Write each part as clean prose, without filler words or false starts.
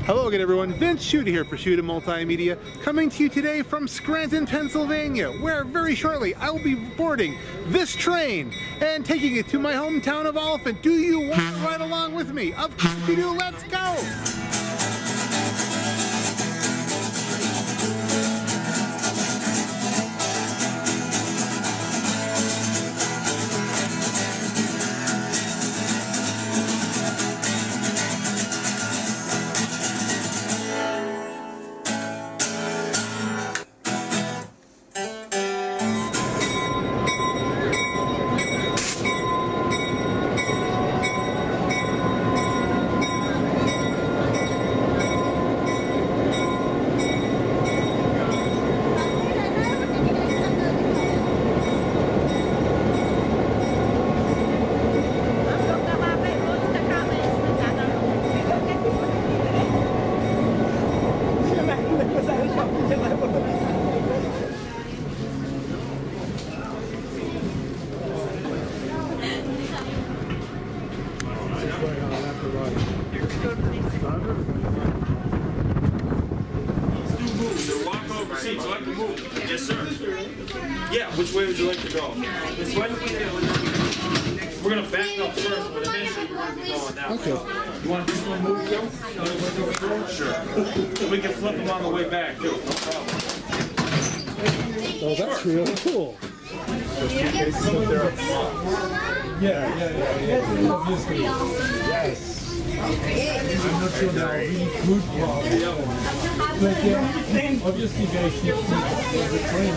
Hello again everyone, Vince Shuta here for Shuta Multimedia, coming to you today from Scranton, Pennsylvania, where very shortly I will be boarding this train and taking it to my hometown of Olyphant. Do you want to ride along with me? Of course you do, let's go! Yes, sir. Yeah, which way would you like to go? This way? We're going to back up first, but eventually we're going to be going that way. You want this one moved too? Sure. We can flip them on the way back too, no problem. Oh, that's really cool. Yeah. Obviously. Yes. I'm not sure now, really good problem. But obviously they should the train.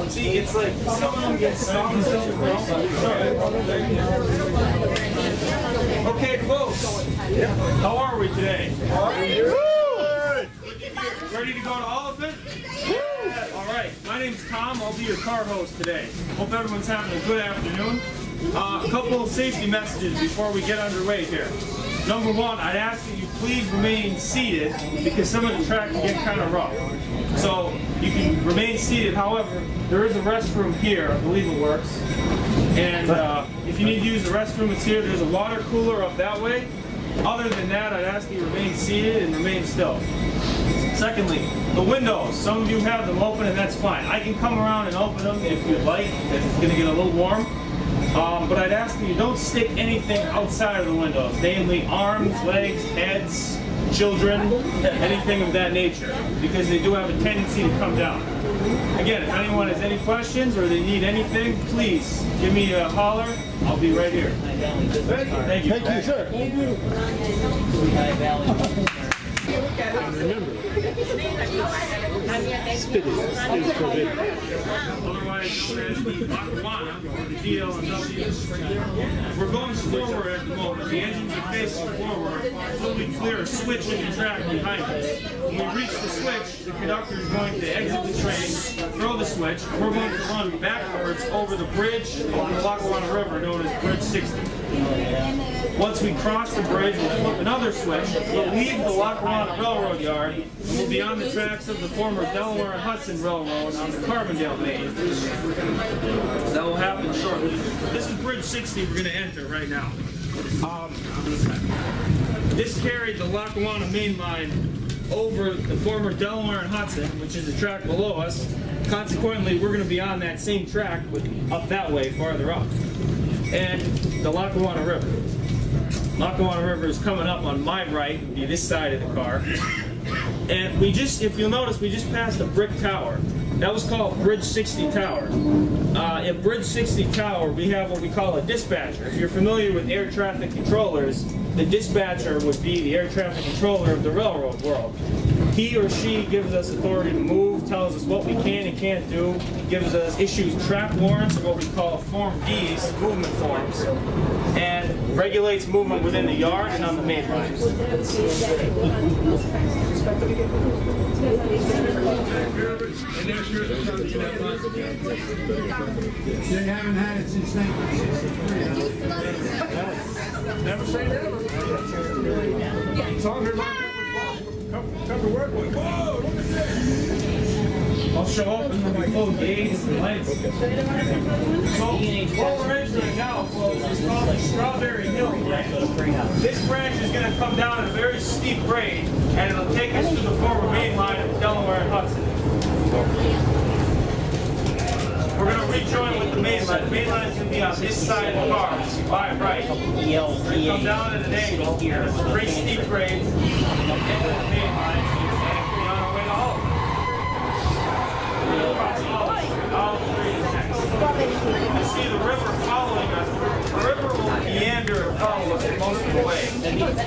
See, it's like someone gets stuck. Okay, folks. How are we today? Good. Ready to go to Olyphant? All right. My name's Tom. I'll be your car host today. Hope everyone's having a good afternoon. A couple of safety messages before we get underway here. Number one, I'd ask that you please remain seated because some of the track can get kind of rough. So you can remain seated. However, there is a restroom here. I believe it works. And if you need to use the restroom, it's here. There's a water cooler up that way. Other than that, I'd ask that you remain seated and remain still. Secondly, the windows. Some of you have them open and that's fine. I can come around and open them if you'd like, because it's going to get a little warm. But I'd ask that you don't stick anything outside of the windows, namely arms, legs, heads, children, anything of that nature, because they do have a tendency to come down. Again, if anyone has any questions or they need anything, please give me a holler. I'll be right here. Thank you. Thank you, sir. Thank you. And remember, spitting is forbidden. Otherwise, there's the Lackawanna, or the DL&W. We're going forward at the moment. The engines are facing forward until we clear a switch in the track behind us. When we reach the switch, the conductor is going to exit the train, throw the switch, and we're going to run backwards over the bridge on the Lackawanna River known as Bridge 60. Once we cross the bridge, we'll flip another switch, we'll leave the Lackawanna Railroad yard, and we'll be on the tracks of the former Delaware and Hudson Railroad on the Carbondale main. That will happen shortly. This is Bridge 60 we're going to enter right now. This carried the Lackawanna main line over the former Delaware and Hudson, which is the track below us. Consequently, we're going to be on that same track, but up that way, farther up. And the Lackawanna River. Lackawanna River is coming up on my right, would be this side of the car. And we just, if you'll notice, we just passed a brick tower. That was called Bridge 60 Tower. At Bridge 60 Tower, we have what we call a dispatcher. If you're familiar with air traffic controllers, the dispatcher would be the air traffic controller of the railroad world. He or she gives us authority to move, tells us what we can and can't do, issues track warrants, or what we call Form Ds, movement forms, and regulates movement within the yard and on the main lines. They haven't had it since 1963. Never say never. It's on her mind. Come to work with. Whoa, look at this. I'll show up and then we float gates and lights. So what we're entering now, folks, is called the Strawberry Hill branch. This branch is going to come down at a very steep grade, and it'll take us to the former main line of Delaware and Hudson. We're going to rejoin with the main line. The main line is going to be on this side of the car, by right. We're going to come down at an angle, and it's a pretty steep grade, into the main line, and we'll be on our way to Olyphant. Olive Street is next. You see the river following us. The river will meander and follow us most of the way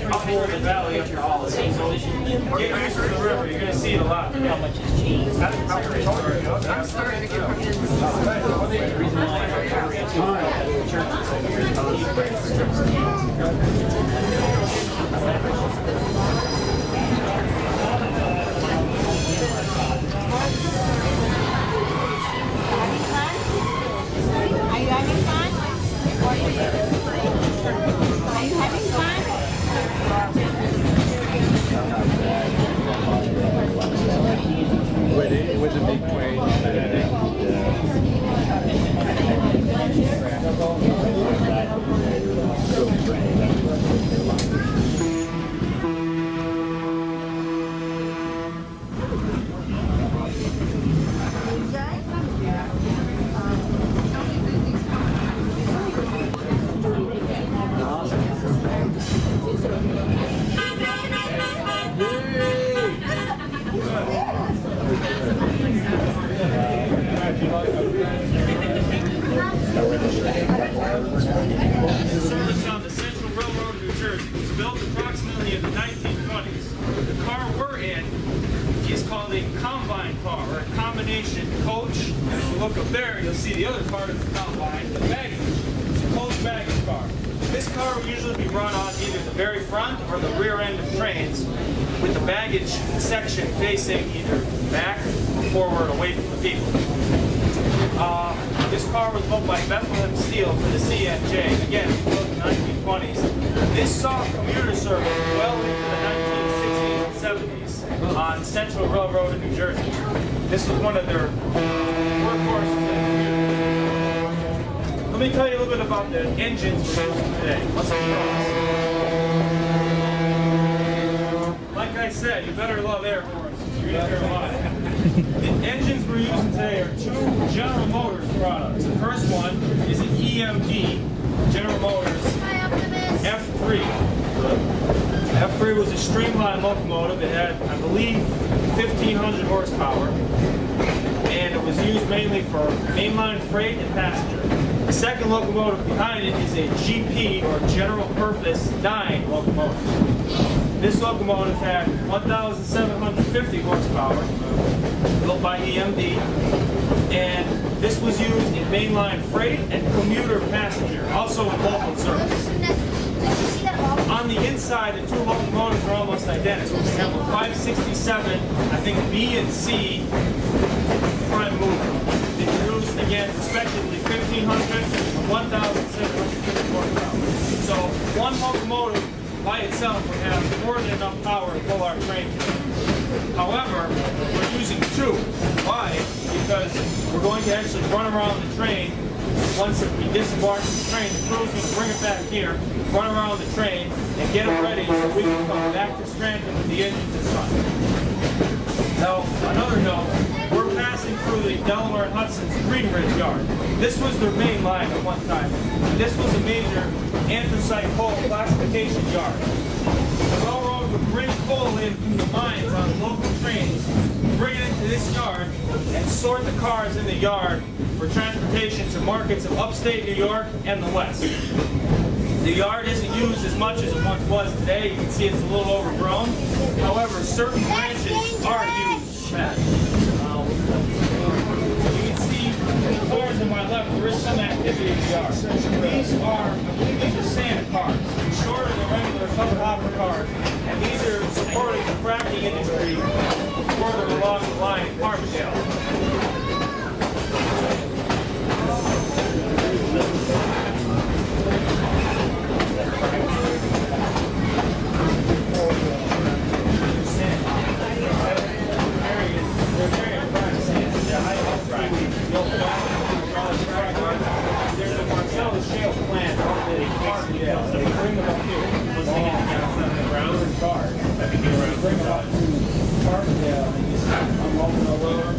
up over the valley up to Olive. So get used to the river. You're going to see it a lot today. How much has changed? I'm starting to get Are you having fun? Are you having fun? It was a big train. Service on the Central Railroad of New Jersey was built approximately in the 1920s. The car we're in is called a combine car, or a combination coach. And if you look up there, you'll see the other part of the combine, the baggage. It's a coach baggage car. This car will usually be run on either the very front or the rear end of trains, with the baggage section facing either back or forward away from the people. This car was built by Bethlehem Steel for the CNJ, again, built in the 1920s. This saw commuter service well into the 1960s and 70s on Central Railroad in New Jersey. This was one of their workhorses and commuters. Let me tell you a little bit about the engines we're using today. Let's like I said, you better love Air Force. You're going to hear a lot. The engines we're using today are two General Motors products. The first one is an EMD, General Motors F3. F3 was a streamlined locomotive. It had, I believe, 1,500 horsepower, and it was used mainly for mainline freight and passenger. The second locomotive behind it is a GP, or General Purpose 9 locomotive. This locomotive had 1,750 horsepower, built by EMD, and this was used in mainline freight and commuter passenger, also in local service. On the inside, the two locomotives are almost identical. We have a 567, I think B and C prime mover. They produced, again, respectively 1,500 and 1,750 horsepower. So one locomotive by itself would have more than enough power to pull our train. However, we're using two. Why? Because we're going to actually run around the train. Once we disembark the train, the crew's going to bring it back here, run around the train, and get it ready so we can come back to Scranton with the engines in front. Now, another note, we're passing through the Delaware and Hudson's Green Ridge Yard. This was their main line at one time. This was a major anthracite coal classification yard. The railroad would bring coal in from the mines on local trains, bring it into this yard, and sort the cars in the yard for transportation to markets of upstate New York and the West. The yard isn't used as much as it once was today. You can see it's a little overgrown. However, certain branches are used for that. You can see the cars on my left, there is some activity in the yard. These are, I believe these are sand cars. They're shorter than regular covered hopper cars. And these are supporting the fracking industry further along the line in Carbondale. bring them up to Carbondale and just unload the railroad.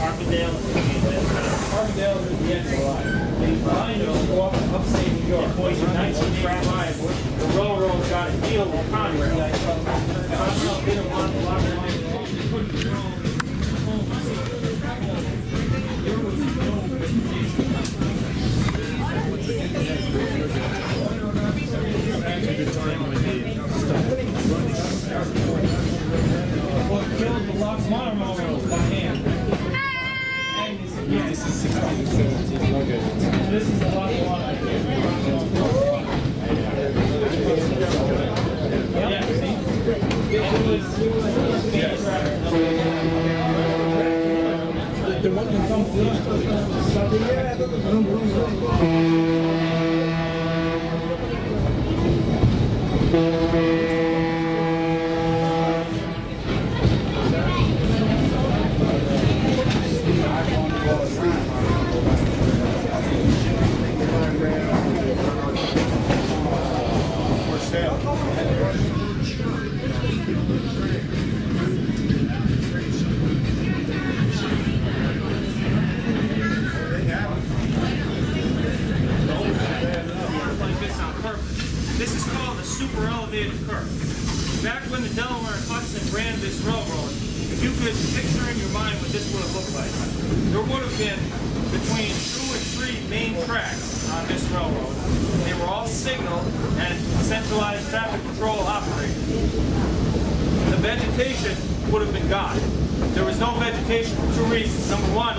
Carbondale is the end of the line. The line used to go up to upstate New York. In 1985, the railroad got a deal with Congress. Congress didn't want a lot of line. They couldn't control the whole city. There was no vegetation. What killed the Loch Monorail Railroad by hand. This is 16, 17, okay. This is a lot of water. Yeah, see? It was the one that comes to This is called a super elevated curve. Back when the Delaware and Hudson ran this railroad, if you could picture in your mind what this would have looked like, there would have been between 2 and 3 main tracks on this railroad. They were all signaled and centralized traffic control operated. The vegetation would have been gone. There was no vegetation for 2 reasons. Number one,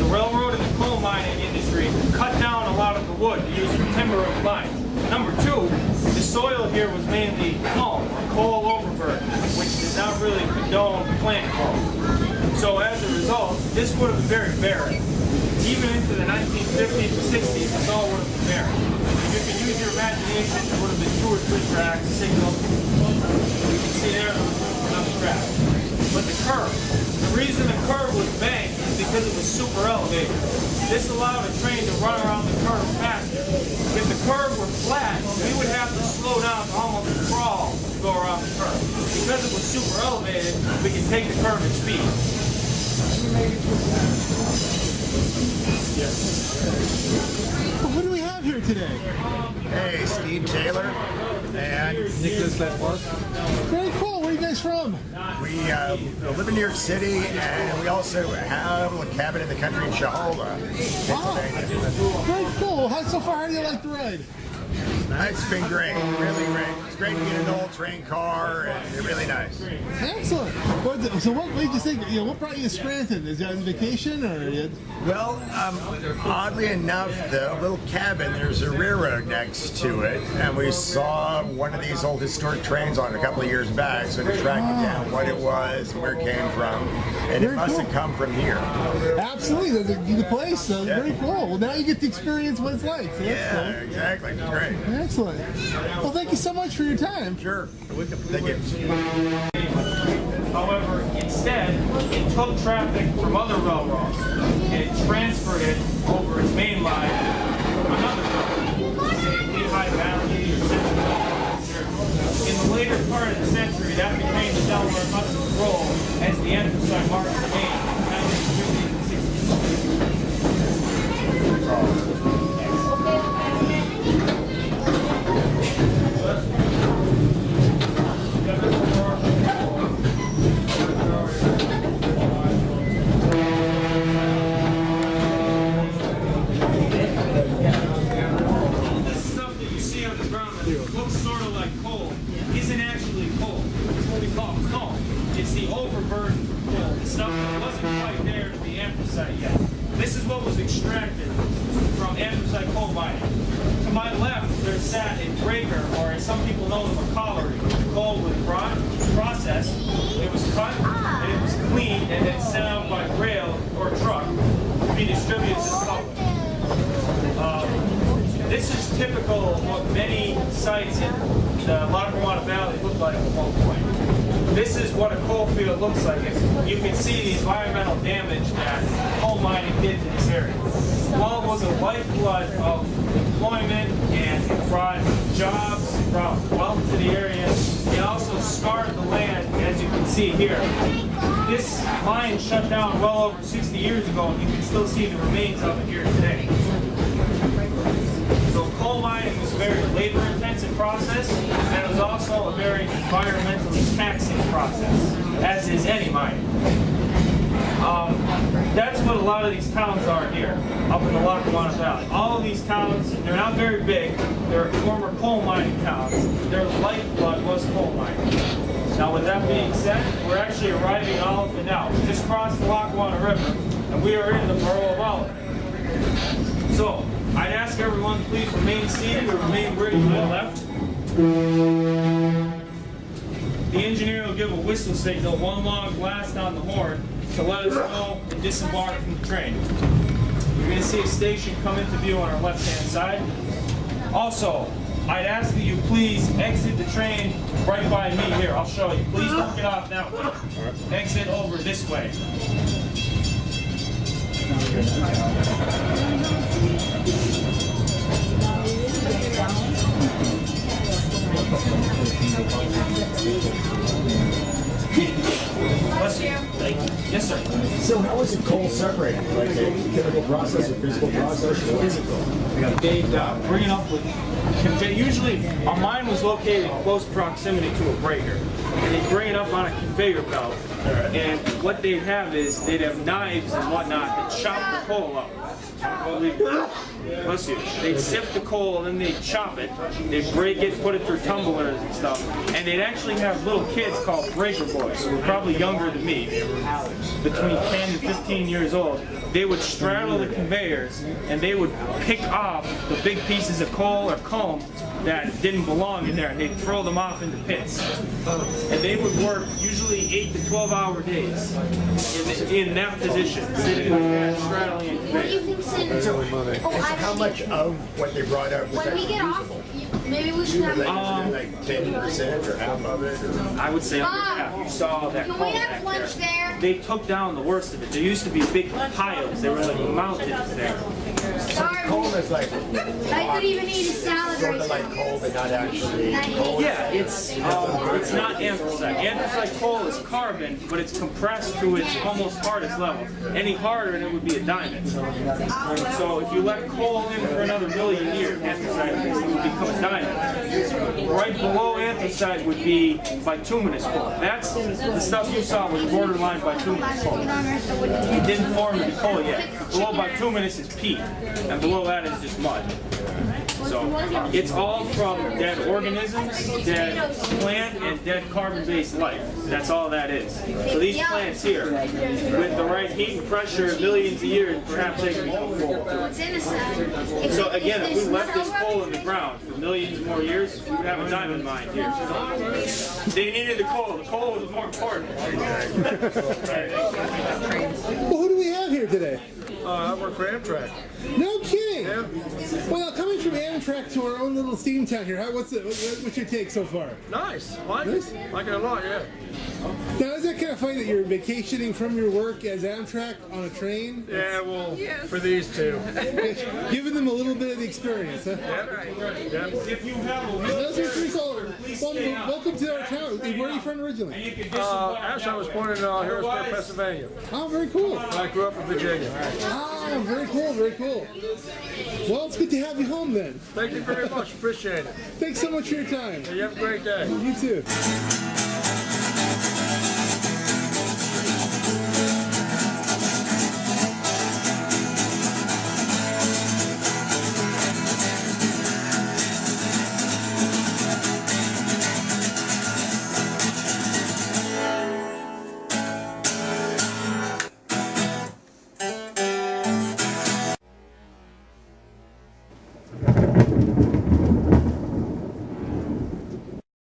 the railroad and the coal mining industry cut down a lot of the wood to use for timber of the mines. Number two, the soil here was mainly loam or coal overburden, which did not really condone plant growth. So as a result, this would have been very barren. Even into the 1950s and 60s, this all would have been barren. If you could use your imagination, there would have been 2 or 3 tracks signaled. You can see there was enough tracks. But the curve, the reason the curve was banked is because it was super elevated. This allowed a train to run around the curve faster. If the curve were flat, we would have to slow down to almost crawl to go around the curve. Because it was super elevated, we can take the curve at speed. Well, what do we have here today? Hey, Steve Taylor and Nicholas Ledford. Very cool. Where are you guys from? we live in New York City, and we also have a cabin in the country in Shahola, Pennsylvania. Very cool. So far, how do you like the ride? It's been great, really great. It's great to get an old train car, and they're really nice. Excellent. So what made you think, what brought you to Scranton? Is you on vacation or you... Well, oddly enough, the little cabin, there's a railroad next to it, and we saw one of these old historic trains on it a couple of years back, so we tracked it down, what it was, where it came from, and it must have come from here. Absolutely. The place. So Yeah. Very cool. Well, now you get to experience what it's like. So that's Yeah, exactly. It's great. cool. Excellent. Well, thank you so much for your time. Sure. Thank you. However, instead, it took traffic from other railroads and it transferred it over its main line from another railroad, say Lehigh Valley or Central Valley. In the later part of the century, that became the Delaware and Hudson's role as the anthracite market remained in the 1950s and 60s. Isn't actually coal. It's what we call coal. It's the overburden from coal. The stuff that wasn't quite there to be anthracite yet. This is what was extracted from anthracite coal mining. To my left, there sat a breaker, or as some people know them, a colliery. The coal was brought, processed, it was cut, and it was cleaned, and then sent out by rail or truck to be distributed to the public. This is typical of what many sites in the Lackawanna Valley look like at one point. This is what a coal field looks like. You can see the environmental damage that coal mining did to this area. While it was a lifeblood of employment and it brought jobs, brought wealth to the area, They also scarred the land, as you can see here. This mine shut down well over 60 years ago, and you can still see the remains of it here today. So coal mining was a very labor-intensive process, and it was also a very environmentally taxing process, as is any mining. That's what a lot of these towns are here, up in the Lackawanna Valley. All of these towns, they're not very big, they're former coal mining towns. Their lifeblood was coal mining. Now with that being said, we're actually arriving in Olyphant now. We just crossed the Lackawanna River, and we are in the borough of Olyphant. So, I'd ask everyone please remain seated or remain where you left. The engineer will give a whistle signal, one long blast on the horn, to let us know and disembark from the train. You're going to see a station come into view on our left-hand side. Also, I'd ask that you please exit the train right by me here. I'll show you. Please don't get off that way. Exit over this way. Bless you. Thank you. Yes, sir. So how is the coal separated? Like a chemical process or physical process? Physical. They'd bring it up with usually our mine was located in close proximity to a breaker, and they'd bring it up on a conveyor belt. And what they'd have is they'd have knives and whatnot that chop the coal up. Bless you. They'd sift the coal and then they'd chop it. They'd break it, put it through tumblers and stuff. And they'd actually have little kids called breaker boys, who were probably younger than me, between 10 and 15 years old. They would straddle the conveyors and they would pick off the big pieces of coal or comb that didn't belong in there, and they'd throw them off into pits. And they would work usually 8 to 12-hour days in that position, sitting like that, straddling a What do you conveyor. think's in? How much of what they brought up was When we get off, maybe we should have. like 10% or half of it? Or? I would say under half. You saw that Can coal we have back lunch there? They took down the worst of it. There used to be big piles. They were like mountains there. Sorry, Coal is like I could even eat a salad sort right of like now. coal, but not actually coal. Yeah, it's not anthracite. Anthracite coal is carbon, but it's compressed to its almost hardest level. Any harder and it would be a diamond. So if you let coal in for another million years, anthracite would become a diamond. Right below anthracite would be bituminous coal. That's the stuff you saw was borderline bituminous coal. It didn't form into coal yet. Below bituminous is peat, and below that is just mud. So it's all from dead organisms, dead plant, and dead carbon-based life. That's all that is. So these plants here, with the right heat and pressure, millions of years, perhaps they can become coal. What's in a salad? So again, if we left this coal in the ground for millions more years, we would have a diamond mine here. They needed the coal. The coal was more important. Well, who do we have here today? I work for Amtrak. No kidding. Yeah. Well, coming from Amtrak to our own little Steamtown here, what's your take so far? Nice. Like Nice? it. Like it a lot, yeah. Now, is that kind of funny that you're vacationing from your work as Amtrak on a train? Yeah, well, for these two. Giving them a little bit of the experience, huh? Yep. If you have a That's wheelchair, pretty cool. please Well, stay out. welcome to our town. Where are you from originally? And you can disembark Actually, I was that born in way. Harrisburg, Otherwise, Pennsylvania. Oh, very cool. I grew up in Virginia. Ah, very cool, very cool. Well, it's good to have you home then. Thank you very much. Appreciate it. Thanks so much for your time. You have a great day. You too.